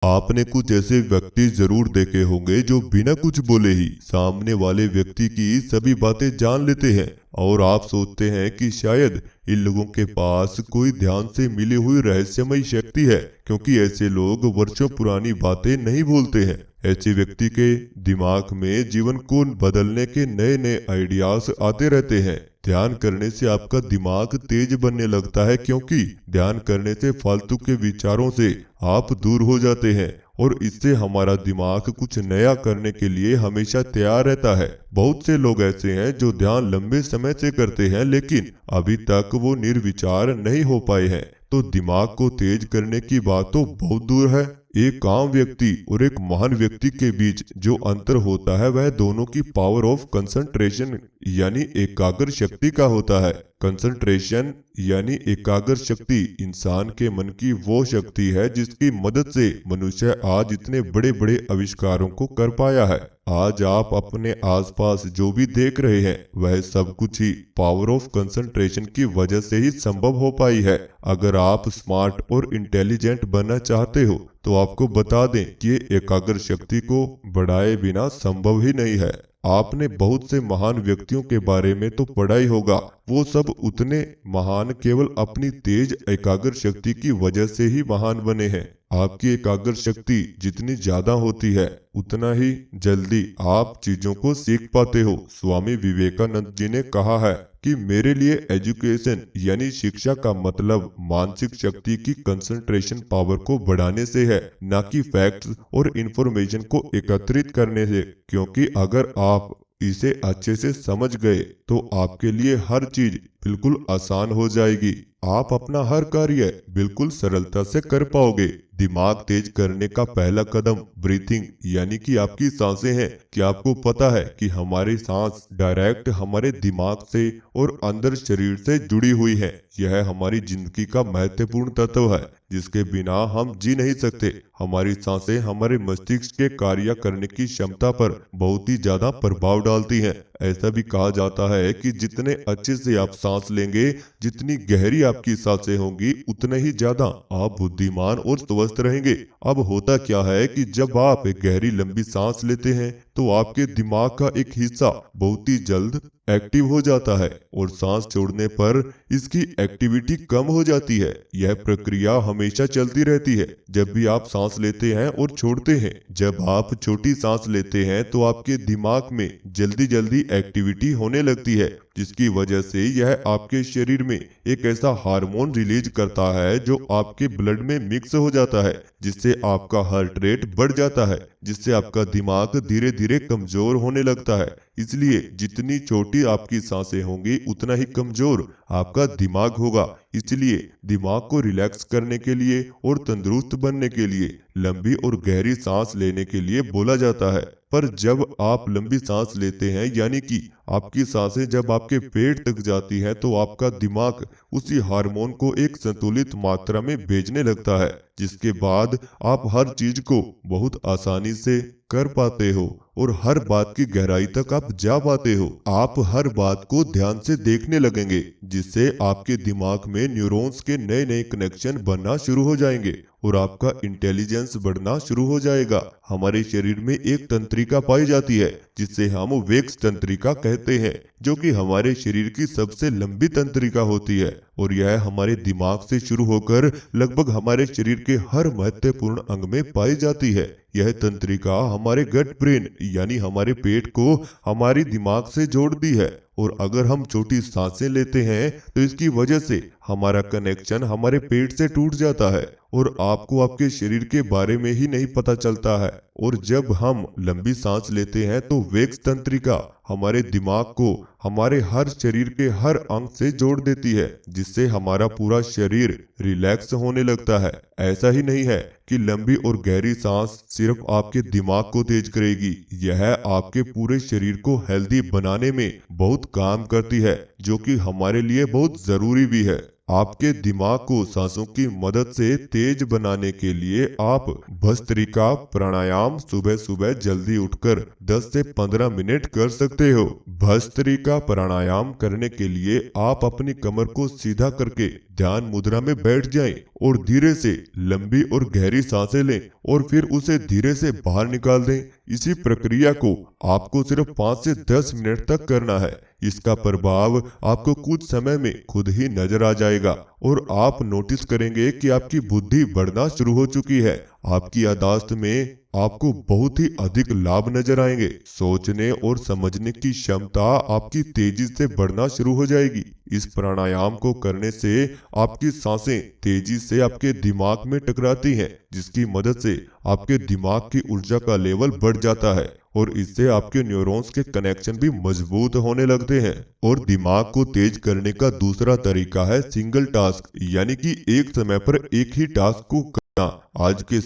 आपने कुछ ऐसे व्यक्ति जरूर देखे होंगे जो बिना कुछ बोले ही सामने वाले व्यक्ति की सभी बातें जान लेते हैं और आप सोचते हैं कि शायद इन लोगों के पास कोई ध्यान से मिली हुई रहस्यमयी शक्ति है, क्योंकि ऐसे लोग वर्षों पुरानी बातें नहीं भूलते हैं। ऐसे व्यक्ति के दिमाग में जीवन को बदलने के नए नए आइडियाज आते रहते हैं। ध्यान करने से आपका दिमाग तेज बनने लगता है, क्योंकि ध्यान करने से फालतू के विचारों से आप दूर हो जाते हैं और इससे हमारा दिमाग कुछ नया करने के लिए हमेशा तैयार रहता है। बहुत से लोग ऐसे हैं जो ध्यान लंबे समय से करते हैं, लेकिन अभी तक वो निर्विचार नहीं हो पाए हैं। तो दिमाग को तेज करने की बात तो बहुत दूर है। एक आम व्यक्ति और एक महान व्यक्ति के बीच जो अंतर होता है वह दोनों की पावर ऑफ कंसंट्रेशन यानी एकाग्र शक्ति का होता है। कंसंट्रेशन यानी एकाग्र शक्ति इंसान के मन की वो शक्ति है जिसकी मदद से मनुष्य आज इतने बड़े बड़े आविष्कारों को कर पाया है। आज आप अपने आसपास जो भी देख रहे हैं वह सब कुछ ही पावर ऑफ कंसंट्रेशन की वजह से ही संभव हो पाई है। अगर आप स्मार्ट और इंटेलिजेंट बनना चाहते हो तो आपको बता दें कि ये एकाग्र शक्ति को बढ़ाए बिना संभव ही नहीं है। आपने बहुत से महान व्यक्तियों के बारे में तो पढ़ा ही होगा। वो सब उतने महान केवल अपनी तेज एकाग्र शक्ति की वजह से ही महान बने हैं। आपकी एकाग्र शक्ति जितनी ज्यादा होती है उतना ही जल्दी आप चीजों को सीख पाते हो। स्वामी विवेकानंद जी ने कहा है कि मेरे लिए एजुकेशन यानी शिक्षा का मतलब मानसिक शक्ति की कंसंट्रेशन पावर को बढ़ाने से है, न कि फैक्ट्स और इंफॉर्मेशन को एकत्रित करने से। क्योंकि अगर आप इसे अच्छे से समझ गए तो आपके लिए हर चीज बिल्कुल आसान हो जाएगी। आप अपना हर कार्य बिल्कुल सरलता से कर पाओगे। दिमाग तेज करने का पहला कदम ब्रीथिंग यानी कि आपकी सांसें हैं। कि आपको पता है कि हमारी सांस डायरेक्ट हमारे दिमाग से और अंदर शरीर से जुड़ी हुई है। यह हमारी जिंदगी का महत्वपूर्ण तत्व है जिसके बिना हम जी नहीं सकते। हमारी सांसें हमारे मस्तिष्क के कार्य करने की क्षमता पर बहुत ही ज्यादा प्रभाव डालती हैं। ऐसा भी कहा जाता है कि जितने अच्छे से आप सांस लेंगे, जितनी गहरी आपकी सांसें होंगी, उतने ही ज्यादा आप बुद्धिमान और स्वस्थ रहेंगे। अब होता क्या है कि जब आप एक गहरी लंबी सांस लेते हैं तो आपके दिमाग का एक हिस्सा बहुत ही जल्द एक्टिव हो जाता है और सांस छोड़ने पर इसकी एक्टिविटी कम हो जाती है। यह प्रक्रिया हमेशा चलती रहती है जब भी आप सांस लेते हैं और छोड़ते हैं। जब आप छोटी सांस लेते हैं तो आपके दिमाग में जल्दी जल्दी एक्टिविटी होने लगती है, जिसकी वजह से यह आपके शरीर में एक ऐसा हार्मोन रिलीज करता है जो आपके ब्लड में मिक्स हो जाता है, जिससे आपका हार्ट रेट बढ़ जाता है, जिससे आपका दिमाग धीरे धीरे कमजोर होने लगता है। इसलिए जितनी छोटी आपकी सांसें होंगी उतना ही कमजोर आपका दिमाग होगा। इसलिए दिमाग को रिलैक्स करने के लिए और तंदुरुस्त बनने के लिए लंबी और गहरी सांस लेने के लिए बोला जाता है। पर जब आप लंबी सांस लेते हैं यानी कि आपकी सांसें जब आपके पेट तक जाती हैं तो आपका दिमाग उसी हार्मोन को एक संतुलित मात्रा में भेजने लगता है, जिसके बाद आप हर चीज को बहुत आसानी से कर पाते हो और हर बात की गहराई तक आप जा पाते हो। आप हर बात को ध्यान से देखने लगेंगे, जिससे आपके दिमाग में न्यूरॉन्स के नए नए कनेक्शन बनना शुरू हो जाएंगे और आपका इंटेलिजेंस बढ़ना शुरू हो जाएगा। हमारे शरीर में एक तंत्रिका पाई जाती है जिसे हम वेक्स तंत्रिका कहते हैं, जो कि हमारे शरीर की सबसे लंबी तंत्रिका होती है और यह हमारे दिमाग से शुरू होकर लगभग हमारे शरीर के हर महत्वपूर्ण अंग में पाई जाती है। यह तंत्रिका हमारे गट ब्रेन यानी हमारे पेट को हमारी दिमाग से जोड़ती है और अगर हम छोटी सांसें लेते हैं तो इसकी वजह से हमारा कनेक्शन हमारे पेट से टूट जाता है और आपको आपके शरीर के बारे में ही नहीं पता चलता है। और जब हम लंबी सांस लेते हैं तो वेक्स तंत्रिका हमारे दिमाग को हमारे हर शरीर के हर अंग से जोड़ देती है, जिससे हमारा पूरा शरीर रिलैक्स होने लगता है। ऐसा ही नहीं है कि लंबी और गहरी सांस सिर्फ आपके दिमाग को तेज करेगी, यह आपके पूरे शरीर को हेल्दी बनाने में बहुत काम करती है, जो कि हमारे लिए बहुत जरूरी भी है। आपके दिमाग को सांसों की मदद से तेज बनाने के लिए आप भस्त्रिका प्राणायाम सुबह सुबह जल्दी उठकर 10 से 15 मिनट कर सकते हो। भस्त्रिका प्राणायाम करने के लिए आप अपनी कमर को सीधा करके ध्यान मुद्रा में बैठ जाएं और धीरे से लंबी और गहरी सांसें लें और फिर उसे धीरे से बाहर निकाल दें। इसी प्रक्रिया को आपको सिर्फ 5 से 10 मिनट तक करना है। इसका प्रभाव आपको कुछ समय में खुद ही नजर आ जाएगा और आप नोटिस करेंगे कि आपकी बुद्धि बढ़ना शुरू हो चुकी है। आपकी याददाश्त में आपको बहुत ही अधिक लाभ नजर आएंगे। सोचने और समझने की क्षमता आपकी तेजी से बढ़ना शुरू हो जाएगी। इस प्राणायाम को करने से आपकी सांसें तेजी से आपके दिमाग में टकराती हैं, जिसकी मदद से आपके दिमाग की ऊर्जा का लेवल बढ़ जाता है और इससे आपके न्यूरॉन्स के कनेक्शन भी मजबूत होने लगते हैं। और दिमाग को तेज करने का दूसरा तरीका है सिंगल टास्क, यानी कि एक समय पर एक ही टास्क को करना। आज के